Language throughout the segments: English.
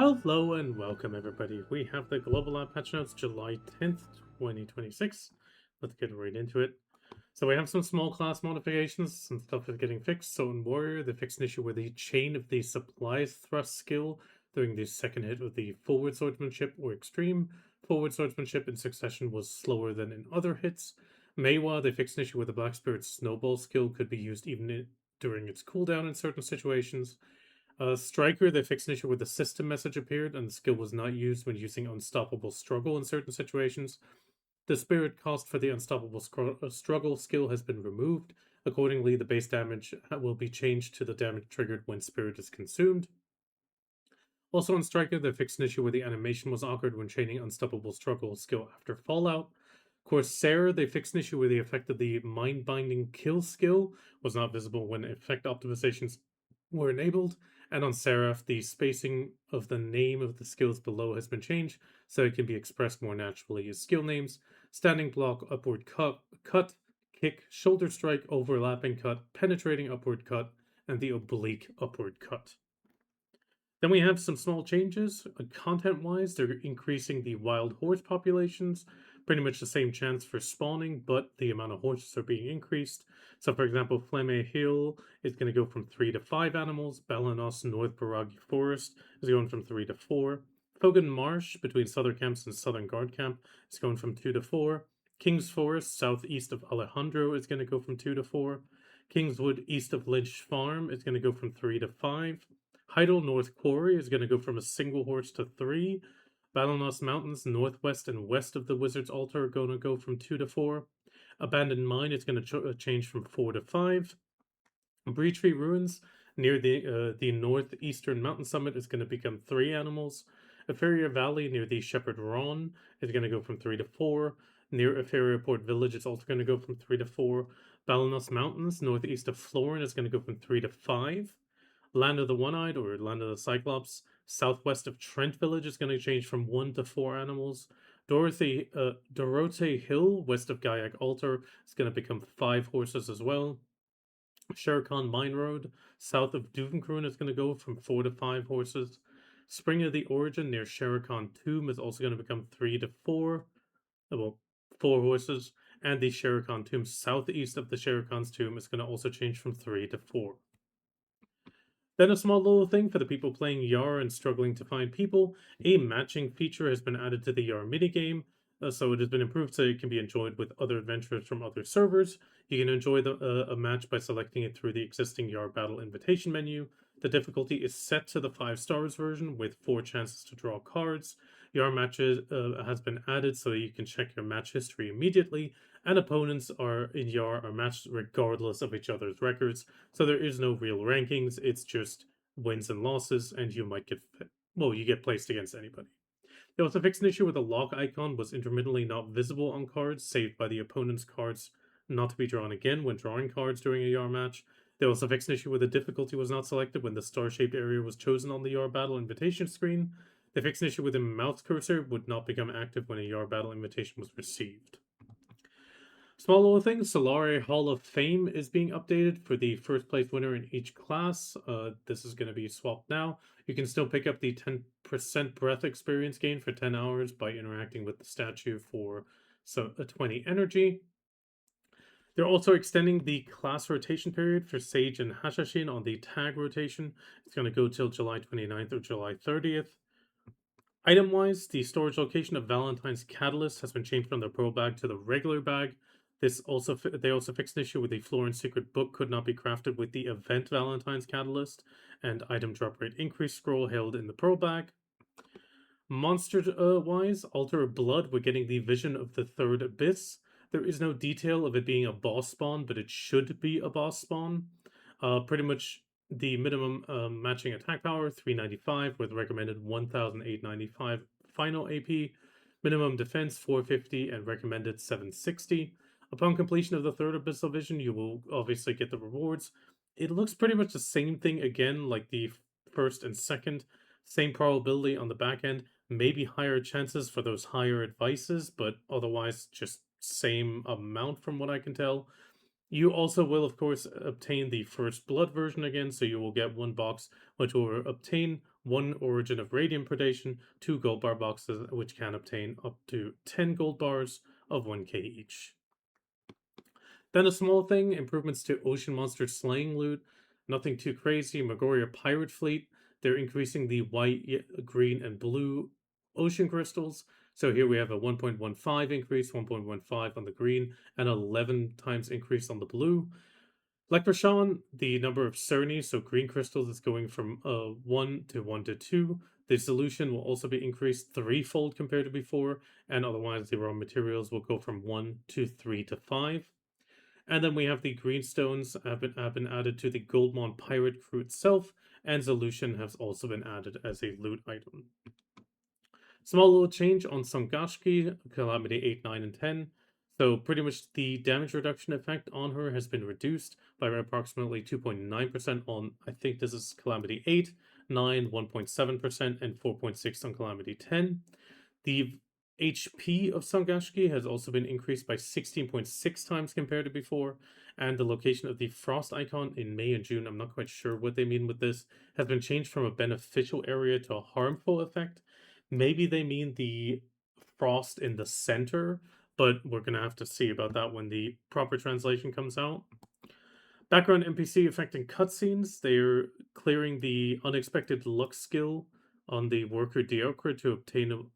Hello and welcome everybody. We have the global app patch notes July 10th, 2026. Let's get right into it. So we have some small class modifications, some stuff is getting fixed. So in Warrior, they fixed an issue where the chain of the supplies thrust skill during the second hit of the forward swordsmanship or extreme forward swordsmanship in succession was slower than in other hits. Meiwa, they fixed an issue where the Black Spirit's snowball skill could be used even during its cooldown in certain situations. Striker, they fixed an issue where the system message appeared and the skill was not used when using Unstoppable Struggle in certain situations. The spirit cost for the Unstoppable Struggle skill has been removed. Accordingly, the base damage will be changed to the damage triggered when spirit is consumed. Also on Striker, they fixed an issue where the animation was awkward when chaining Unstoppable Struggle skill after Fallout. Corsair, they fixed an issue where the effect of the Mind Binding Kill skill was not visible when effect optimizations were enabled. And on Seraph, the spacing of the name of the skills below has been changed so it can be expressed more naturally as skill names. Standing block, upward cut, kick, shoulder strike, overlapping cut, penetrating upward cut, and the oblique upward cut. Then we have some small changes. Content-wise, they're increasing the wild horse populations. Pretty much the same chance for spawning, but the amount of horses are being increased. So for example, Flemme Hill is going to go from 3 to 5 animals. Balanos North Baragi Forest is going from 3 to 4. Fogan Marsh between Southern Camps and Southern Guard Camp is going from 2 to 4. King's Forest southeast of Alejandro is going to go from 2 to 4. Kingswood east of Lynch Farm is going to go from 3 to 5. Heidel North Quarry is going to go from a single horse to 3. Balanos Mountains, northwest and west of the Wizard's Altar, are going to go from 2 to 4. Abandoned Mine is going to change from 4 to 5. Breachtree Ruins, near the northeastern mountain summit, is going to become 3 animals. Eferia Valley, near the Shepherd Ron, is going to go from 3 to 4. Near Eferia Port Village, it's also going to go from 3 to 4. Balanos Mountains, northeast of Florin, is going to go from 3 to 5. Land of the One-Eyed, or Land of the Cyclops, southwest of Trent Village, is going to change from 1 to 4 animals. Dorote Hill, west of Gaiac Altar, is going to become 5 horses as well. Sherkan Mine Road, south of Duvenkroon, is going to go from 4 to 5 horses. Spring of the Origin, near Sherkan Tomb, is also going to become 3 to 4. Well, 4 horses. And the Sherkan Tomb, southeast of the Sherkan's Tomb, is going to also change from 3 to 4. Then a small little thing for the people playing YAR and struggling to find people, a matching feature has been added to the YAR minigame, so it has been improved so it can be enjoyed with other adventurers from other servers. You can enjoy a match by selecting it through the existing YAR Battle Invitation menu. The difficulty is set to the 5 stars version with 4 chances to draw cards. YAR matches has been added so you can check your match history immediately, and opponents in YAR are matched regardless of each other's records, so there is no real rankings, it's just wins and losses, and you might you get placed against anybody. They also fixed an issue where the lock icon was intermittently not visible on cards saved by the opponent's cards not to be drawn again when drawing cards during a YAR match. They also fixed an issue where the difficulty was not selected when the star-shaped area was chosen on the YAR Battle Invitation screen. They fixed an issue where the mouse cursor would not become active when a YAR Battle Invitation was received. Small little things, Solare Hall of Fame is being updated for the first place winner in each class. This is going to be swapped now. You can still pick up the 10% breath experience gain for 10 hours by interacting with the statue for a 20 energy. They're also extending the class rotation period for Sage and Hashashin on the tag rotation. It's going to go till July 29th or July 30th. Item-wise, the storage location of Valentine's Catalyst has been changed from the Pearl Bag to the regular bag. They also fixed an issue with the Florin Secret Book could not be crafted with the Event Valentine's Catalyst, and item drop rate increase scroll held in the Pearl Bag. Monster-wise, Altar of Blood, we're getting the Vision of the Third Abyss. There is no detail of it being a boss spawn, but it should be a boss spawn. Pretty much the minimum matching attack power, 395, with recommended 1,895 final AP. Minimum defense, 450, and recommended 760. Upon completion of the third Abyssal Vision, you will obviously get the rewards. It looks pretty much the same thing again, like the first and second. Same probability on the back end, maybe higher chances for those higher advices, but otherwise just same amount from what I can tell. You also will, of course, obtain the First Blood version again, so you will get 1 box, which will obtain 1 Origin of Radiant Predation, 2 gold bar boxes, which can obtain up to 10 gold bars of 1k each. Then a small thing, improvements to Ocean Monster Slaying loot. Nothing too crazy. Magoria Pirate Fleet, they're increasing the white, green, and blue ocean crystals. So here we have a 1.15 increase, 1.15 on the green, and 11 times increase on the blue. Like Rashawn, the number of Cerny, so green crystals, is going from 1 to 1 to 2. The solution will also be increased threefold compared to before, and otherwise the raw materials will go from 1 to 3 to 5. And then we have the greenstones have been added to the Goldmon Pirate Crew itself, and Solution has also been added as a loot item. Small little change on Songahkshi, Calamity 8, 9, and 10. So pretty much the damage reduction effect on her has been reduced by approximately 2.9% on, I think this is Calamity 8, 9, 1.7%, and 4.6 on Calamity 10. The HP of Songahkshi has also been increased by 16.6 times compared to before, and the location of the frost icon in May and June, I'm not quite sure what they mean with this, has been changed from a beneficial area to a harmful effect. Maybe they mean the frost in the center, but we're going to have to see about that when the proper translation comes out. Background NPC affecting cutscenes. They're clearing the unexpected luck skill on the worker Diokra to obtain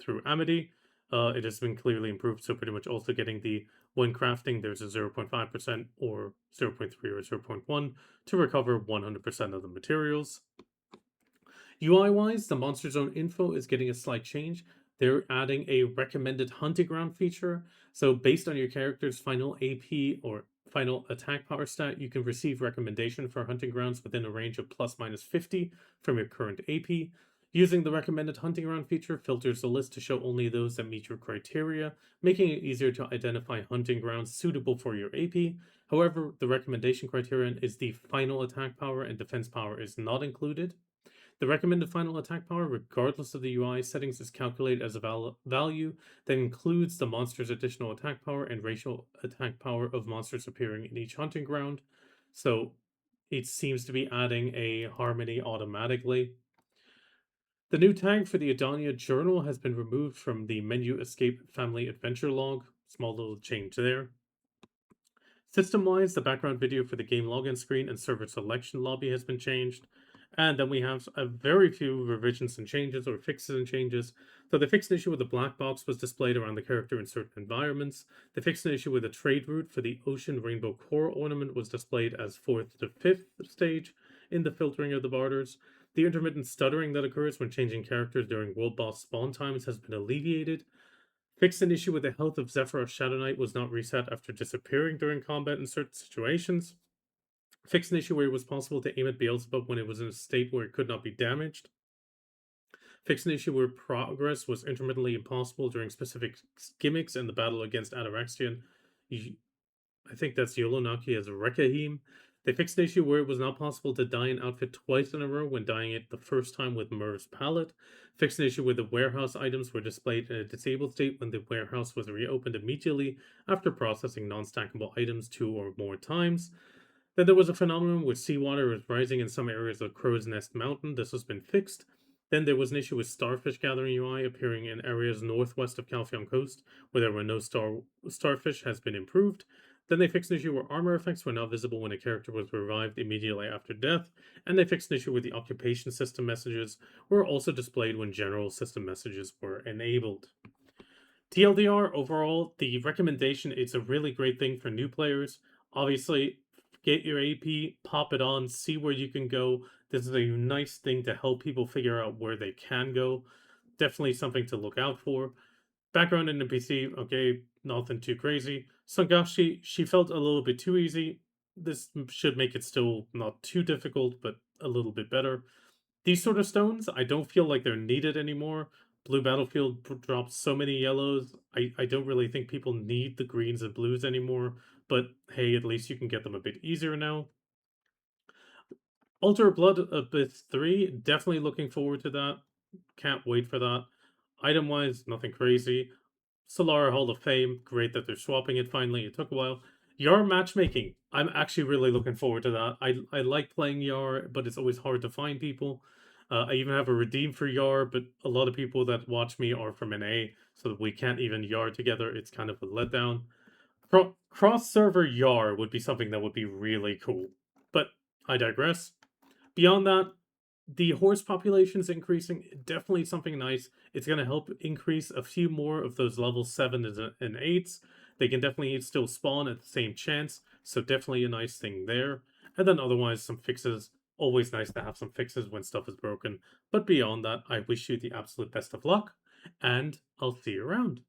through Amity. It has been clearly improved, so pretty much also getting the when crafting, there's a 0.5% or 0.3 or 0.1 to recover 100% of the materials. UI-wise, the Monster Zone info is getting a slight change. They're adding a recommended hunting ground feature. So based on your character's final AP or final attack power stat, you can receive recommendation for hunting grounds within a range of plus minus 50 from your current AP. Using the recommended hunting ground feature filters the list to show only those that meet your criteria, making it easier to identify hunting grounds suitable for your AP. However, the recommendation criterion is the final attack power and defense power is not included. The recommended final attack power, regardless of the UI settings, is calculated as a value that includes the monster's additional attack power and racial attack power of monsters appearing in each hunting ground. So it seems to be adding a harmony automatically. The new tag for the Adania journal has been removed from the menu escape family adventure log. Small little change there. System-wise, the background video for the game login screen and server selection lobby has been changed. And then we have a very few revisions and changes, or fixes and changes. So they fixed an issue with the black box was displayed around the character in certain environments. They fixed an issue with the trade route for the Ocean Rainbow Core ornament was displayed as 4th to 5th stage in the filtering of the borders. The intermittent stuttering that occurs when changing characters during world boss spawn times has been alleviated. Fixed an issue with the health of Zephyros Shadow Knight was not reset after disappearing during combat in certain situations. Fixed an issue where it was possible to aim at Beelzebub when it was in a state where it could not be damaged. Fixed an issue where progress was intermittently impossible during specific gimmicks in the battle against Ataraxian. I think that's Yolonaki as Rekahim. They fixed an issue where it was not possible to dye an outfit twice in a row when dyeing it the first time with Merv's palette. Fixed an issue where the warehouse items were displayed in a disabled state when the warehouse was reopened immediately after processing non-stackable items 2 or more times. Then there was a phenomenon where seawater was rising in some areas of Crow's Nest Mountain. This has been fixed. Then there was an issue with starfish gathering UI appearing in areas northwest of Calphion Coast, where there were no starfish, has been improved. Then they fixed an issue where armor effects were not visible when a character was revived immediately after death, and they fixed an issue where the occupation system messages were also displayed when general system messages were enabled. TLDR, overall, the recommendation, it's a really great thing for new players. Obviously, get your AP, pop it on, see where you can go. This is a nice thing to help people figure out where they can go. Definitely something to look out for. Background in the PC, okay, nothing too crazy. Songahkshi, she felt a little bit too easy. This should make it still not too difficult, but a little bit better. These sort of stones, I don't feel like they're needed anymore. Blue Battlefield drops so many yellows. I don't really think people need the greens and blues anymore, but hey, at least you can get them a bit easier now. Altar of Blood Abyss 3, definitely looking forward to that. Can't wait for that. Item-wise, nothing crazy. Solare Hall of Fame, great that they're swapping it finally. It took a while. YAR Matchmaking, I'm actually really looking forward to that. I like playing YAR, but it's always hard to find people. I even have a redeem for YAR, but a lot of people that watch me are from NA, so we can't even YAR together. It's kind of a letdown. Cross-server YAR would be something that would be really cool. But I digress. Beyond that, the horse population is increasing. Definitely something nice. It's going to help increase a few more of those level 7s and 8s. They can definitely still spawn at the same chance, so definitely a nice thing there. And then otherwise, some fixes. Always nice to have some fixes when stuff is broken. But beyond that, I wish you the absolute best of luck, and I'll see you around.